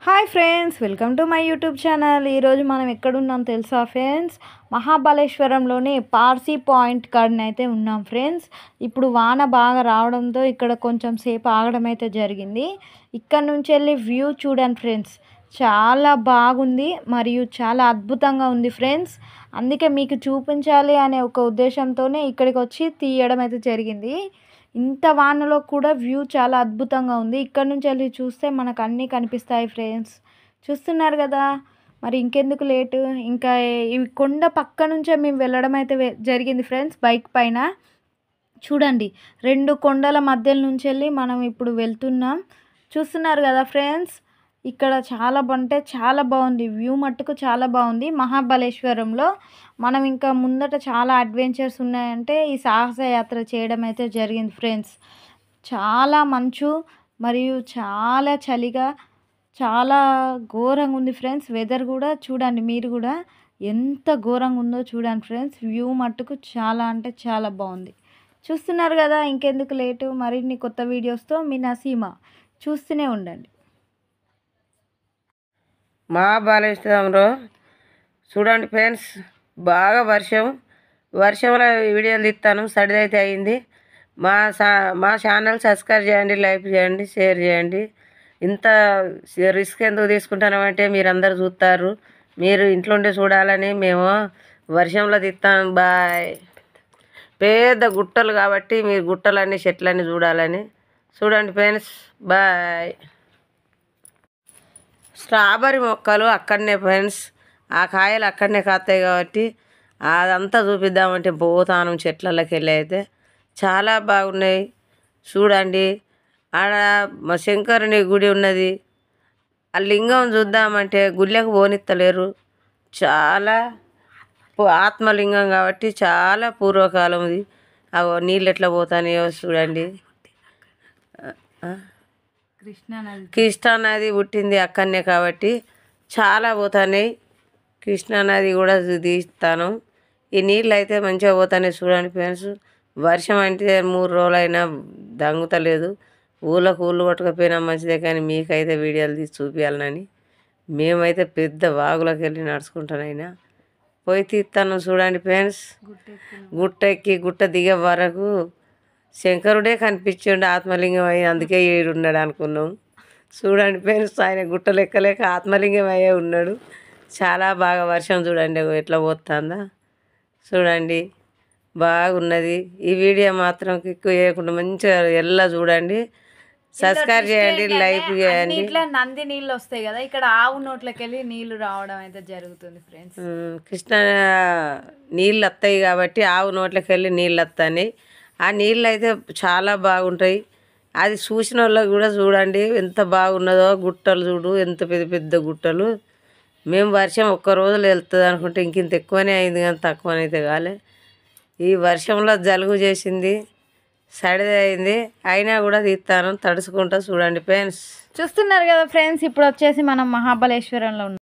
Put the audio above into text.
Hi friends, welcome to my YouTube channel. ఈరోజు మనం ఎక్కడున్నాం తెలుసా ఫ్రెండ్స్? మహాబలేశ్వరంలోని పార్సీ పాయింట్ కాడనైతే ఉన్నాం ఫ్రెండ్స్. ఇప్పుడు వాన బాగా రావడంతో ఇక్కడ కొంచెం సేపు ఆగడం అయితే జరిగింది. ఇక్కడ నుంచి వెళ్ళి వ్యూ చూడండి ఫ్రెండ్స్, చాలా బాగుంది మరియు చాలా అద్భుతంగా ఉంది ఫ్రెండ్స్. అందుకే మీకు చూపించాలి అనే ఒక ఉద్దేశంతోనే ఇక్కడికి వచ్చి తీయడం అయితే జరిగింది. ఇంత వానలో కూడా వ్యూ చాలా అద్భుతంగా ఉంది. ఇక్కడ నుంచి వెళ్ళి చూస్తే మనకు అన్నీ కనిపిస్తాయి ఫ్రెండ్స్. చూస్తున్నారు కదా, మరి ఇంకెందుకు లేటు, ఇంకా ఈ కొండ పక్క నుంచే మేము వెళ్ళడం అయితే జరిగింది ఫ్రెండ్స్. బైక్ పైన చూడండి, 2 కొండల మధ్యల నుంచి వెళ్ళి మనం ఇప్పుడు వెళ్తున్నాం. చూస్తున్నారు కదా ఫ్రెండ్స్, ఇక్కడ చాలా బాగుంది వ్యూ, మట్టుకు చాలా బాగుంది. మహాబలేశ్వరంలో మనం ఇంకా ముందట చాలా అడ్వెంచర్స్ ఉన్నాయంటే ఈ సాహస యాత్ర చేయడం అయితే జరిగింది ఫ్రెండ్స్. చాలా మంచు మరియు చాలా చలిగా, చాలా ఘోరంగా ఉంది ఫ్రెండ్స్. వెదర్ కూడా చూడండి, మీరు కూడా ఎంత ఘోరంగా ఉందో చూడండి ఫ్రెండ్స్. వ్యూ మట్టుకు చాలా అంటే చాలా బాగుంది. చూస్తున్నారు కదా, ఇంకెందుకు లేటు, మరిన్ని కొత్త వీడియోస్తో మీ నసీమ. చూస్తూనే ఉండండి. మహాబలేశ్వరంలో చూడండి ఫ్రెండ్స్, బాగా వర్షంలో వీడియోలు తీస్తాను. సడిదైతే అయింది. మా ఛానల్ సబ్స్క్రైబ్ చేయండి, లైక్ చేయండి, షేర్ చేయండి. ఇంత రిస్క్ ఎందుకు తీసుకుంటామంటే మీరందరూ చూస్తారు, మీరు ఇంట్లో ఉండి చూడాలని మేము వర్షంలో తీస్తాను. బాయ్. పెద్ద గుట్టలు కాబట్టి మీరు గుట్టలన్నీ చెట్లన్నీ చూడాలని. చూడండి ఫ్రెండ్స్, బాయ్. స్ట్రాబెర్రీ మొక్కలు అక్కడనే ఫ్రెండ్స్, ఆ కాయలు అక్కడనే కాస్తాయి కాబట్టి అదంతా చూపిద్దామంటే పోతాను చెట్లలోకి వెళ్ళి. అయితే చాలా బాగున్నాయి చూడండి. ఆడ మా శంకరుని గుడి ఉన్నది. ఆ లింగం చూద్దామంటే గుళ్ళకు పోనిత్తలేరు. చాలా ఆత్మలింగం కాబట్టి చాలా పూర్వకాలంది. అవి నీళ్ళు ఎట్లా పోతాయో చూడండి. కృష్ణానది పుట్టింది అక్కడనే కాబట్టి చాలా పోతున్నాయి. కృష్ణానది కూడా తీస్తాను. ఈ నీళ్ళు అయితే మంచిగా పోతున్నాయి చూడండి ఫ్రెండ్స్. వర్షం అంటే 3 రోజులైనా దంగుతలేదు. ఊళ్ళకు ఊళ్ళు కొట్టుకపోయినా మంచిదే, కానీ మీకైతే వీడియోలు తీసి చూపించాలని మేమైతే పెద్ద వాగులోకి వెళ్ళి నడుచుకుంటానైనా పోయి తీస్తాను. చూడండి ఫ్రెండ్స్, గుట్ట ఎక్కి గుట్ట దిగే వరకు శంకరుడే కనిపించిండు ఆత్మలింగం అయ్యి, అందుకే ఈడున్నాడు అనుకున్నాం. చూడండి ఫ్రెండ్స్, ఆయన గుట్ట లెక్కలేక ఆత్మలింగం అయ్యే ఉన్నాడు. చాలా బాగా వర్షం చూడండి ఎట్లా పోతుందా చూడండి, బాగున్నది. ఈ వీడియో మాత్రం ఎక్కువ చేయకుండా మంచిగా ఎలా చూడండి, సబ్స్క్రైబ్ చేయండి, లైక్ చేయండి. ఇట్లా నంది నీళ్ళు వస్తాయి కదా, ఇక్కడ ఆవు నోట్లకి వెళ్ళి నీళ్లు రావడం అయితే జరుగుతుంది ఫ్రెండ్స్. కృష్ణ నీళ్ళు వస్తాయి కాబట్టి ఆవు నోట్లకి వెళ్ళి నీళ్ళు వస్తాయి. ఆ నీళ్ళు అయితే చాలా బాగుంటాయి. అది చూసిన వాళ్ళకి కూడా చూడండి ఎంత బాగున్నదో. గుట్టలు చూడు, ఎంత పెద్ద పెద్ద గుట్టలు. మేము వర్షం ఒక్క రోజులో వెళ్తుంది అనుకుంటే ఇంకింత ఎక్కువనే అయింది, కానీ తక్కువనైతే కాలే. ఈ వర్షంలో జలుబు చేసింది, సడిది అయింది, అయినా కూడా తీస్తాను తడుచుకుంటా. చూడండి ఫ్రెండ్స్, చూస్తున్నారు కదా ఫ్రెండ్స్, ఇప్పుడు వచ్చేసి మనం మహాబలేశ్వరంలో ఉన్నాం.